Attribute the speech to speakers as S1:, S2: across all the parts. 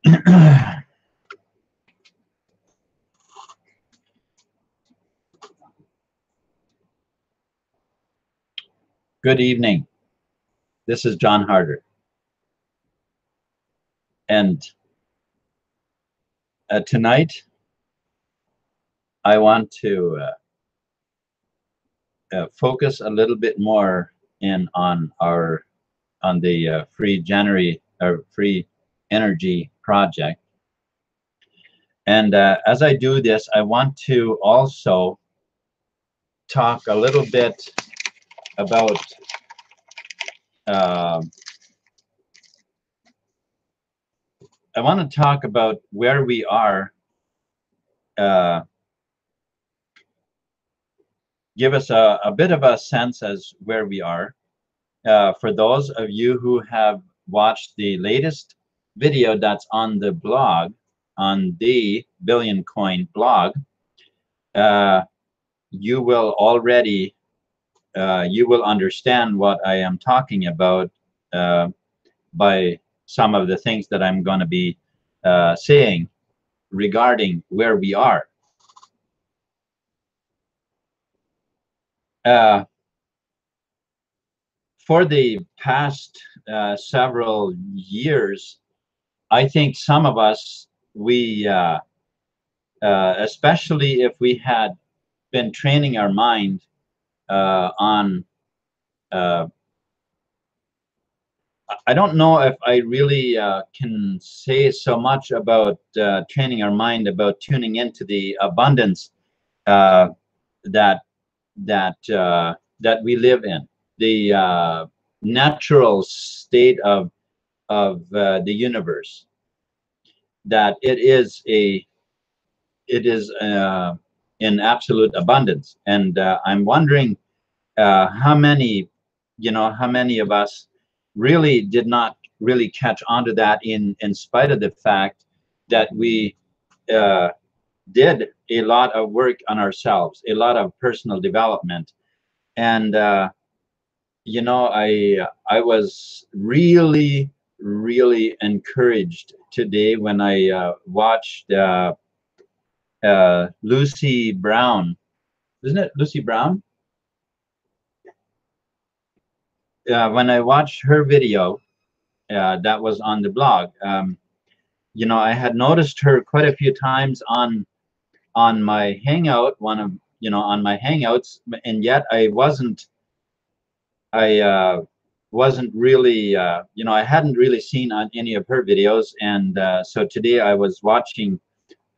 S1: Good evening. This is John Harder. And tonight, I want to focus a little bit more in on the free energy project. And as I do this, I want to also talk a little bit about I want to talk about where we are, give us a bit of a sense as where we are. For those of you who have watched the latest video that's on the blog, on the Billion Coin blog, you will already you will understand what I am talking about by some of the things that I'm going to be saying regarding where we are. For the past several years, I think some of us, especially if we had been training our mind on, I don't know if I really can say so much about training our mind about tuning into the abundance that we live in, the natural state of the universe, that it is in absolute abundance. And I'm wondering how many of us really did not really catch on to that, in spite of the fact that we did a lot of work on ourselves, a lot of personal development. And I was really encouraged today when I watched Lucy Brown. Isn't it Lucy Brown? When I watched her video that was on the blog, I had noticed her quite a few times on my hangout, on my hangouts, and yet I wasn't really, I hadn't really seen on any of her videos. And so today I was watching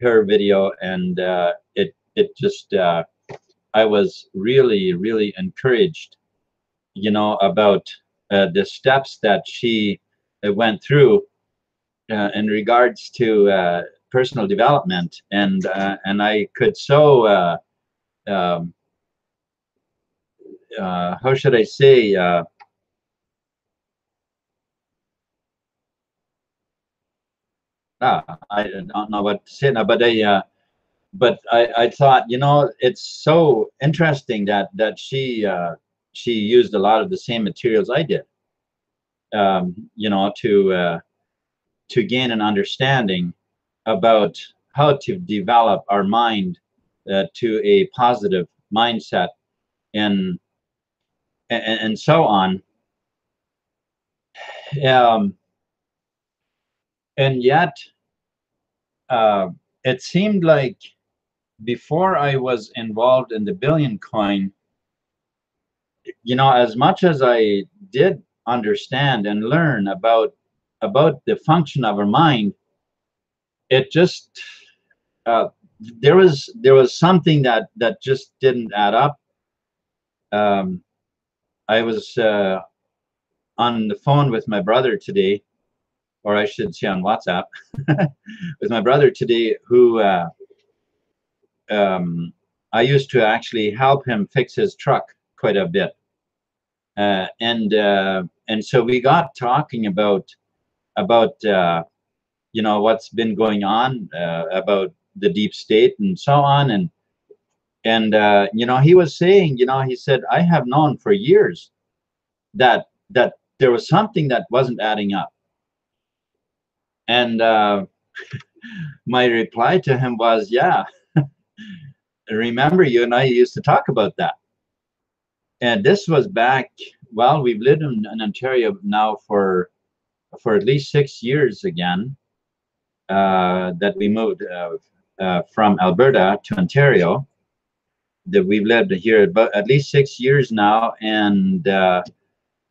S1: her video, and it just I was really encouraged, about the steps that she went through in regards to personal development, and I could so how should I say, I don't know what to say now, but I thought, it's so interesting that she used a lot of the same materials I did, to gain an understanding about how to develop our mind to a positive mindset, and so on. And yet it seemed like before I was involved in the Billion Coin, as much as I did understand and learn about the function of our mind, it just there was something that just didn't add up. I was on the phone with my brother today, or I should say on WhatsApp, with my brother today, who I used to actually help him fix his truck quite a bit, and so we got talking about what's been going on, about the deep state and so on, and he was saying, he said, I have known for years that there was something that wasn't adding up. And my reply to him was, yeah, remember you and I used to talk about that. And this was back, well, we've lived in Ontario now for at least 6 years again, that we moved from Alberta to Ontario. That we've lived here about at least 6 years now. And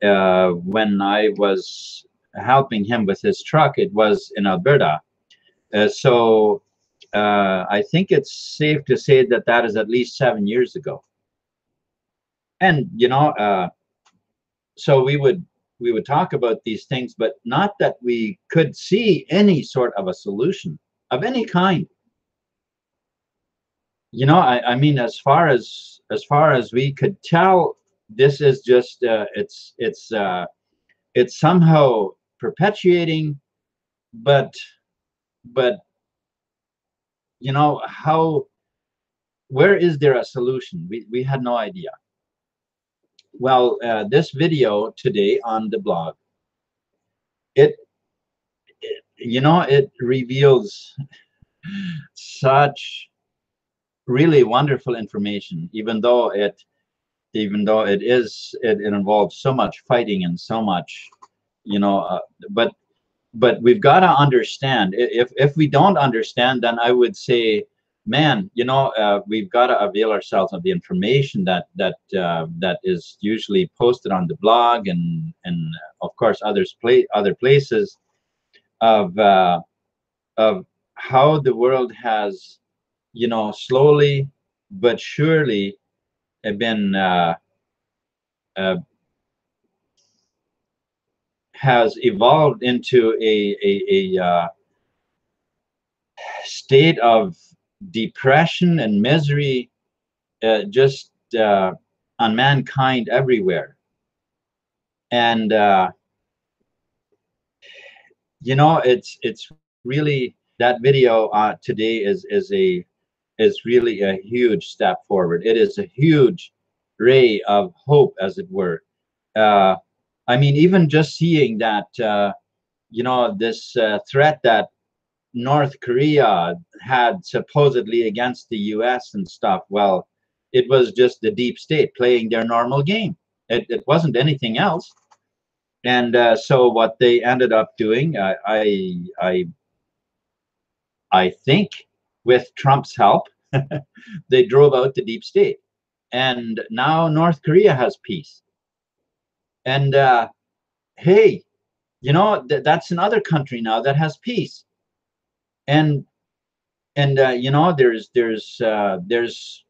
S1: when I was helping him with his truck, it was in Alberta. So I think it's safe to say that that is at least 7 years ago. And so we would talk about these things, but not that we could see any sort of a solution of any kind. I mean, as far as we could tell, this is just it's somehow perpetuating, but where is there a solution? We had no idea. Well, this video today on the blog, it reveals such really wonderful information, even though it involves so much fighting and so much, but we've got to understand. If we don't understand, then I would say, man, we've got to avail ourselves of the information that is usually posted on the blog and of course other places of how the world has, slowly but surely been has evolved into a state of depression and misery, just on mankind everywhere. And it's really, that video today is really a huge step forward. It is a huge ray of hope, as it were. I mean, even just seeing that, this threat that North Korea had supposedly against the US and stuff, well, it was just the deep state playing their normal game. It wasn't anything else. And so what they ended up doing, I think with Trump's help, they drove out the deep state. And now North Korea has peace. And hey, that's another country now that has peace. And there's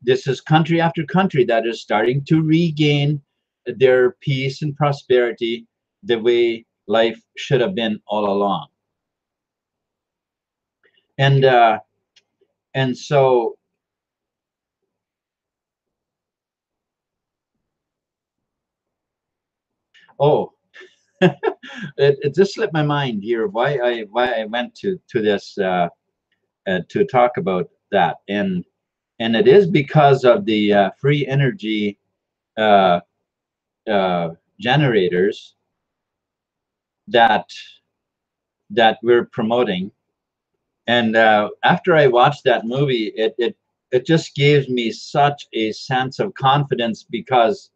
S1: this is country after country that is starting to regain their peace and prosperity the way life should have been all along. And so it just slipped my mind here why I went to this to talk about that, and it is because of the free energy generators that we're promoting. And after I watched that movie, it just gives me such a sense of confidence because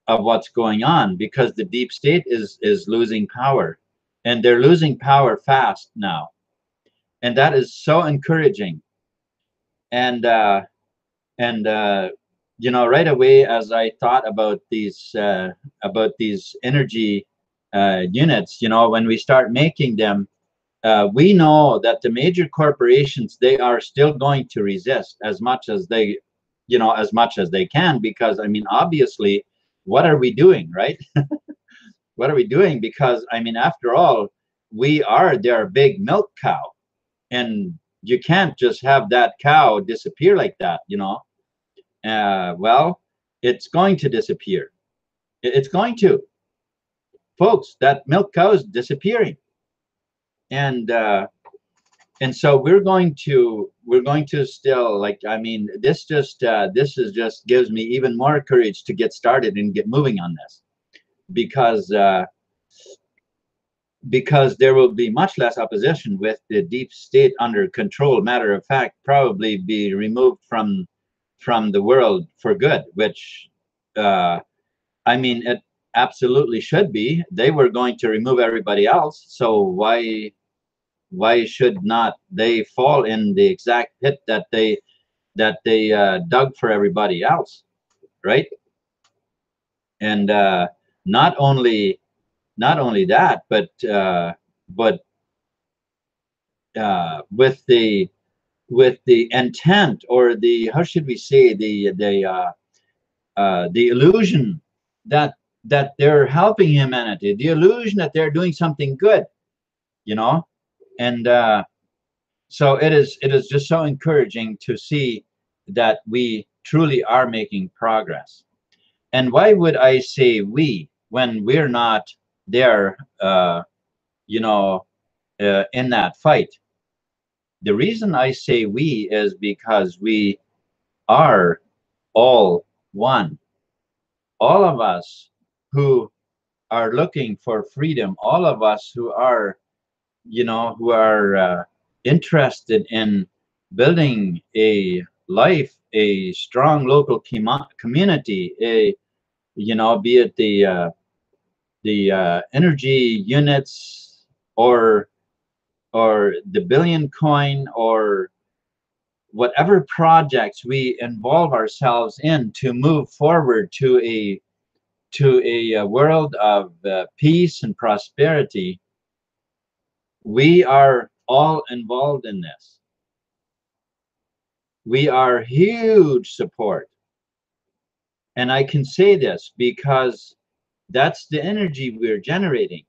S1: of what's going on, because the deep state is losing power, and they're losing power fast now, and that is so encouraging. And right away, as I thought about these energy units, when we start making them, we know that the major corporations, they are still going to resist as much as they can, because I mean, obviously, what are we doing, right? What are we doing? Because I mean, after all, we are their big milk cow, and you can't just have that cow disappear like that, well, it's going to disappear. It's going to, folks, that milk cow is disappearing. And so we're going to still, like, I mean, this just gives me even more courage to get started and get moving on this, because because there will be much less opposition with the deep state under control. Matter of fact, probably be removed from the world for good, which I mean, it absolutely should be. They were going to remove everybody else, so why should not they fall in the exact pit that they dug for everybody else, right? And not only that, but with the intent, or the, how should we say, the illusion that they're helping humanity, the illusion that they're doing something good, you know. And so it is just so encouraging to see that we truly are making progress. And why would I say we when we're not there, you know, in that fight? The reason I say we is because we are all one. All of us who are looking for freedom, all of us who are, who are interested in building a life, a strong local community, be it the energy units, or the billion coin, or whatever projects we involve ourselves in to move forward to a world of peace and prosperity. We are all involved in this. We are huge support. And I can say this because that's the energy we're generating.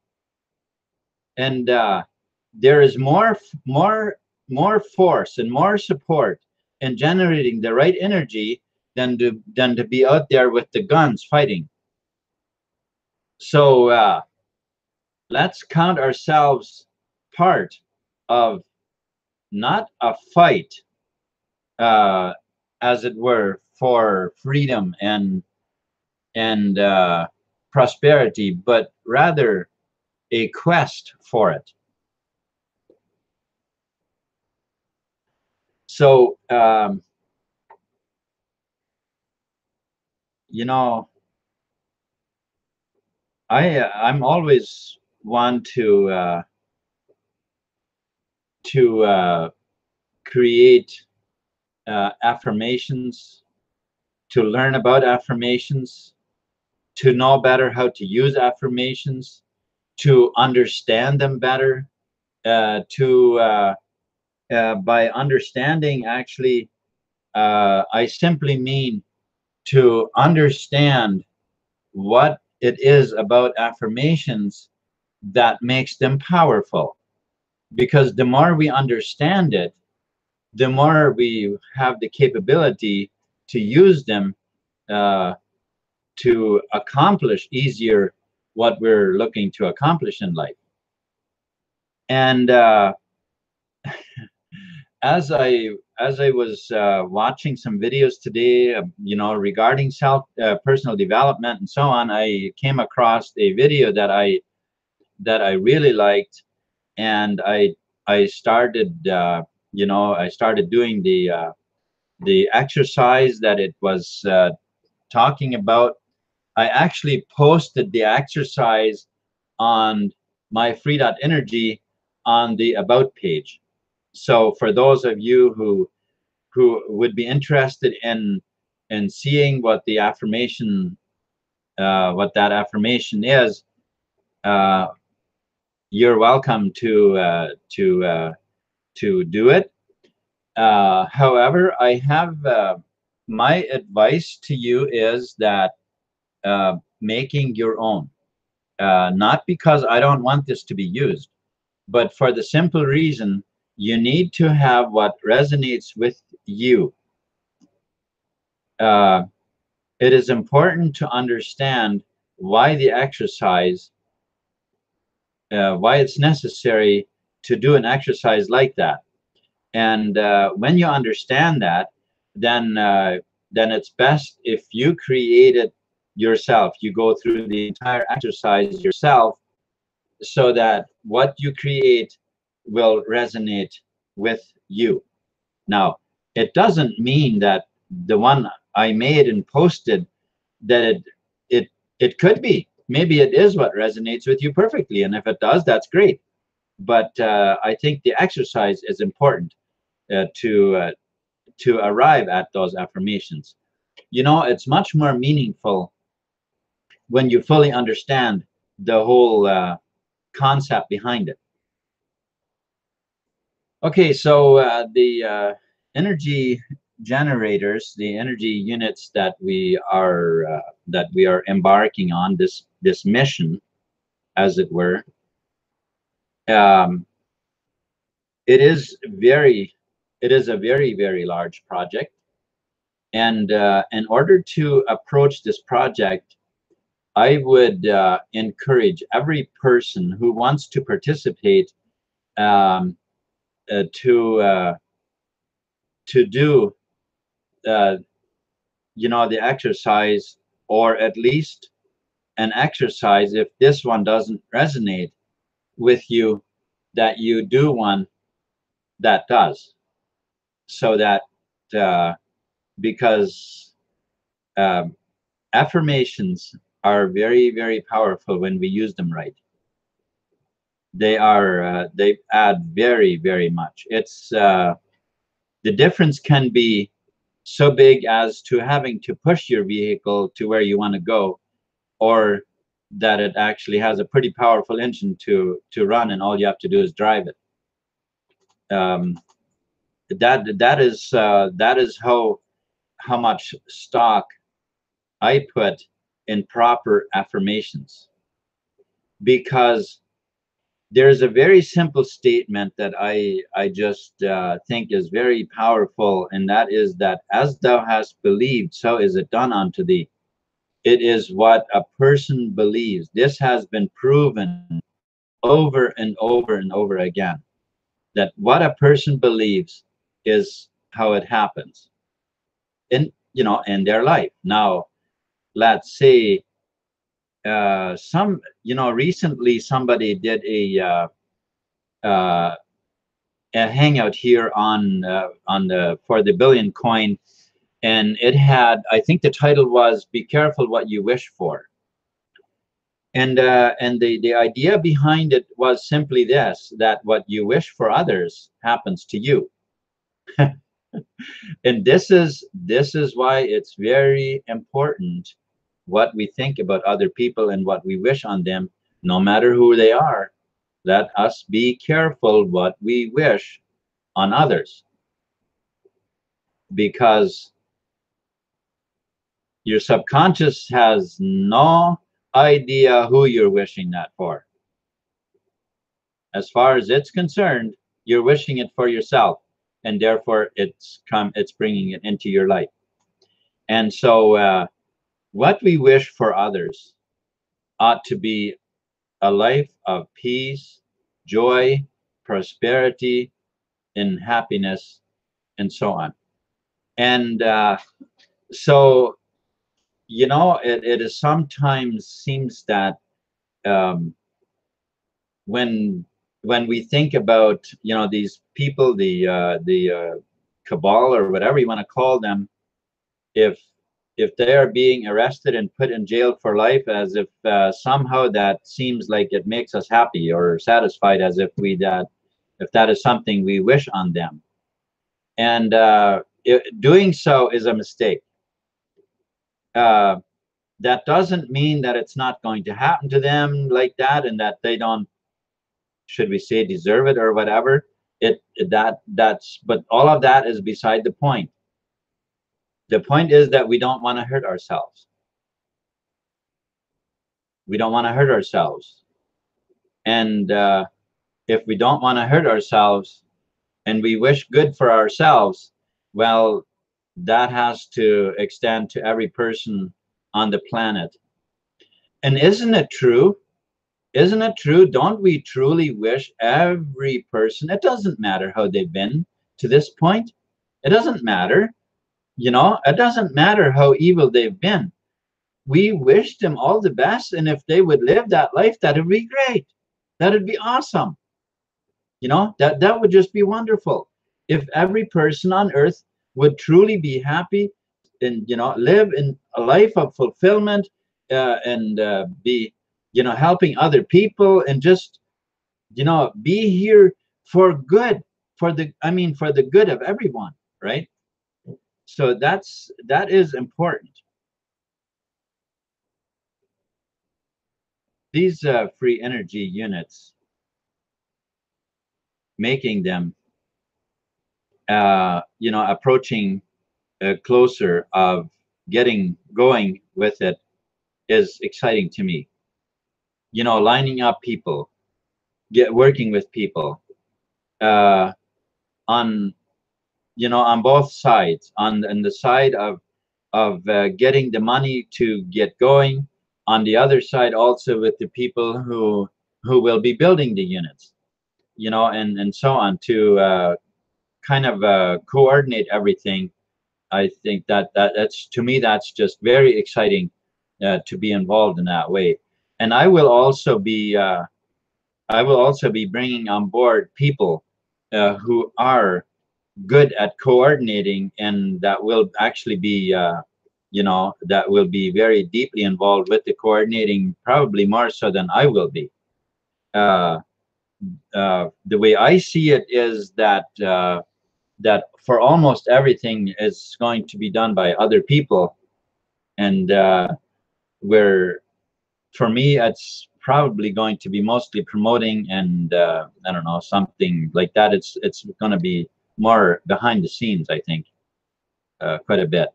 S1: And there is more force and more support in generating the right energy than to be out there with the guns fighting. So let's count ourselves part of not a fight, as it were, for freedom and prosperity, but rather a quest for it. So I'm always one to create affirmations, to learn about affirmations, to know better how to use affirmations, to understand them better, by understanding, actually, I simply mean to understand what it is about affirmations that makes them powerful. Because the more we understand it, the more we have the capability to use them to accomplish easier what we're looking to accomplish in life. And as I was watching some videos today, regarding personal development and so on, I came across a video that I really liked, and I started I started doing the exercise that it was talking about. I actually posted the exercise on Myfree.energy on the About page. So for those of you who would be interested in seeing what the affirmation, what that affirmation is, you're welcome to do it. However, I have my advice to you is that making your own. Not because I don't want this to be used, but for the simple reason you need to have what resonates with you. It is important to understand why the exercise, why it's necessary to do an exercise like that. And when you understand that, then it's best if you create it yourself. You go through the entire exercise yourself, so that what you create will resonate with you. Now, it doesn't mean that the one I made and posted, that it it could be. Maybe it is what resonates with you perfectly, and if it does, that's great. But I think the exercise is important to arrive at those affirmations. You know, it's much more meaningful when you fully understand the whole concept behind it. Okay, so energy generators, the energy units that we are embarking on this mission, as it were, um, it is very, it is a very large project, and in order to approach this project, I would encourage every person who wants to participate um, uh, to uh, to do uh, the exercise, or at least an exercise, if this one doesn't resonate with you, that you do one that does, so that uh, because um, affirmations are very powerful when we use them right. They add very much. It's the difference can be so big as to having to push your vehicle to where you want to go, or that it actually has a pretty powerful engine to run, and all you have to do is drive it. Um, that is how much stock I put in proper affirmations, because there's a very simple statement that I just think is very powerful, and that is that as thou hast believed, so is it done unto thee. It is what a person believes. This has been proven over and over again, that what a person believes is how it happens in in their life. Now, let's say some recently somebody did uh, a hangout here on the for the billion coin, and it had, I think the title was "Be careful what you wish for." And the idea behind it was simply this: that what you wish for others happens to you. And this is why it's very important what we think about other people and what we wish on them, no matter who they are. Let us be careful what we wish on others, because your subconscious has no idea who you're wishing that for. As far as it's concerned, you're wishing it for yourself, and therefore it's bringing it into your life. And so what we wish for others ought to be a life of peace, joy, prosperity, and happiness, and so on. And so it is sometimes seems that um, when we think about these people, the cabal, or whatever you want to call them, if they are being arrested and put in jail for life, as if somehow that seems like it makes us happy or satisfied, as if if that is something we wish on them. And doing so is a mistake. That doesn't mean that it's not going to happen to them like that, and that they don't, should we say, deserve it or whatever. But all of that is beside the point. The point is that we don't want to hurt ourselves. We don't want to hurt ourselves. And if we don't want to hurt ourselves and we wish good for ourselves, well, that has to extend to every person on the planet. And isn't it true? Isn't it true? Don't we truly wish every person, it doesn't matter how they've been to this point. It doesn't matter. It doesn't matter how evil they've been. We wish them all the best. And if they would live that life, that would be great. That'd be awesome. You know, that would just be wonderful if every person on earth would truly be happy and, you know, live in a life of fulfillment, and be, you know, helping other people, and just, you know, be here for good, for the, I mean, for the good of everyone, right? So that is important. These free energy units, making them, you know, approaching closer of getting going with it, is exciting to me. You know, lining up people, working with people, uh, on, you know, on both sides, on the side of getting the money to get going, on the other side also with the people who will be building the units, you know, and so on, to kind of coordinate everything. I think that's, to me, that's just very exciting, to be involved in that way. And I will also be bringing on board people who are good at coordinating, and that will actually be, you know, that will be very deeply involved with the coordinating, probably more so than I will be. Uh, the way I see it is that that for almost everything is going to be done by other people, and where, for me, it's probably going to be mostly promoting, and I don't know, something like that. It's going to be more behind the scenes, I think, quite a bit.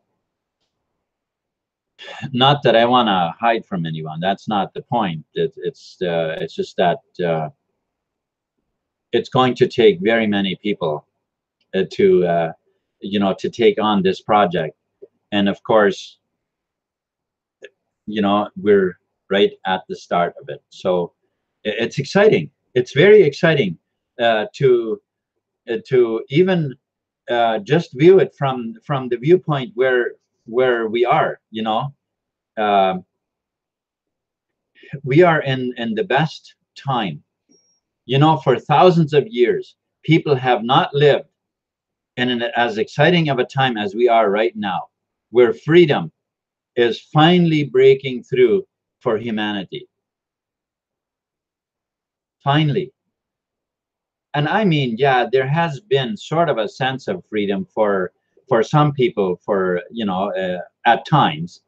S1: Not that I want to hide from anyone. That's not the point. It's just that it's going to take very many people to you know, to take on this project. And of course, you know, we're right at the start of it, so it's exciting. It's very exciting, to even just view it from the viewpoint where we are, you know. Um we are in the best time. You know, for thousands of years, people have not lived in as exciting of a time as we are right now, where freedom is finally breaking through for humanity. Finally. And I mean, yeah, there has been sort of a sense of freedom for some people, for, you know, at times.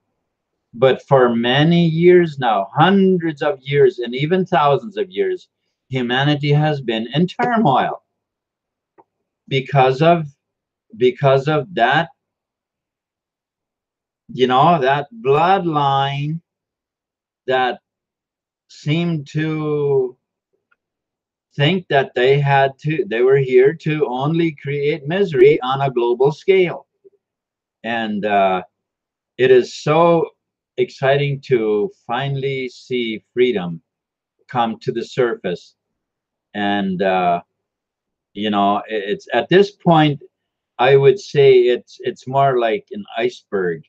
S1: But for many years now, hundreds of years and even thousands of years, humanity has been in turmoil because of that, you know, that bloodline that seemed to think that they were here to only create misery on a global scale. And it is so exciting to finally see freedom come to the surface. And you know, it's at this point, I would say it's more like an iceberg.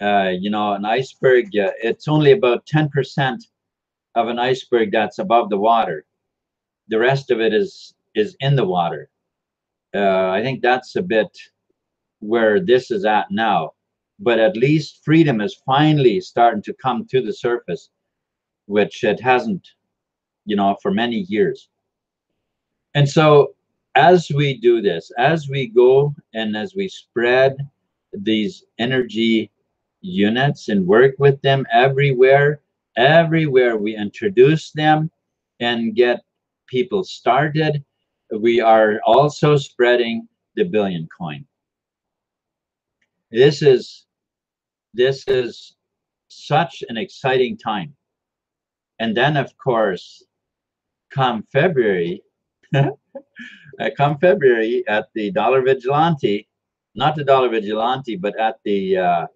S1: You know, an iceberg, it's only about 10% of an iceberg that's above the water. The rest of it is in the water. I think that's a bit where this is at now. But at least freedom is finally starting to come to the surface, which it hasn't, you know, for many years. And so, as we do this, as we go and as we spread these energy units and work with them everywhere we introduce them and get people started, we are also spreading the billion coin. This is this is such an exciting time. And then, of course, come February, come February at the Dollar Vigilante, not the Dollar Vigilante, but at the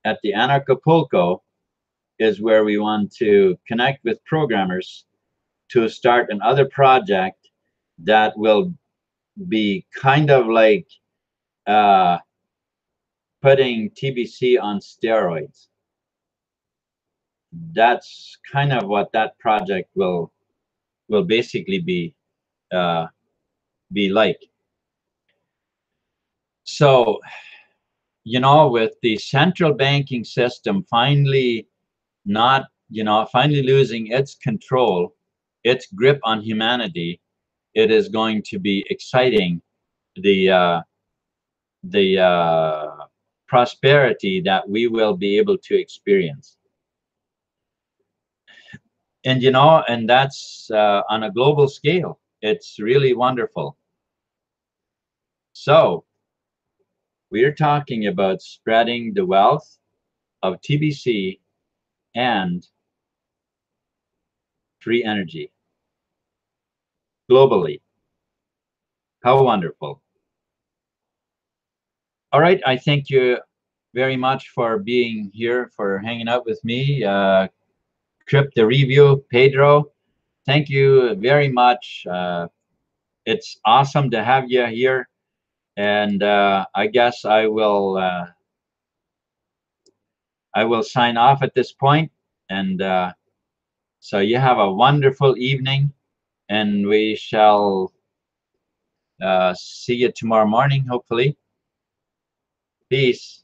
S1: Anarchapulco, is where we want to connect with programmers to start another project that will be kind of like uh, putting TBC on steroids. That's kind of what that project will will basically be like. So, you know, with the central banking system finally not, you know, finally losing its control, its grip on humanity, it is going to be exciting, the prosperity that we will be able to experience. And you know, and that's on a global scale. It's really wonderful. So we're talking about spreading the wealth of TBC and free energy globally. How wonderful. All right, I thank you very much for being here, for hanging out with me. Crypto Review, Pedro, thank you very much. It's awesome to have you here. And I guess I will sign off at this point. And so you have a wonderful evening, and we shall see you tomorrow morning, hopefully. Peace.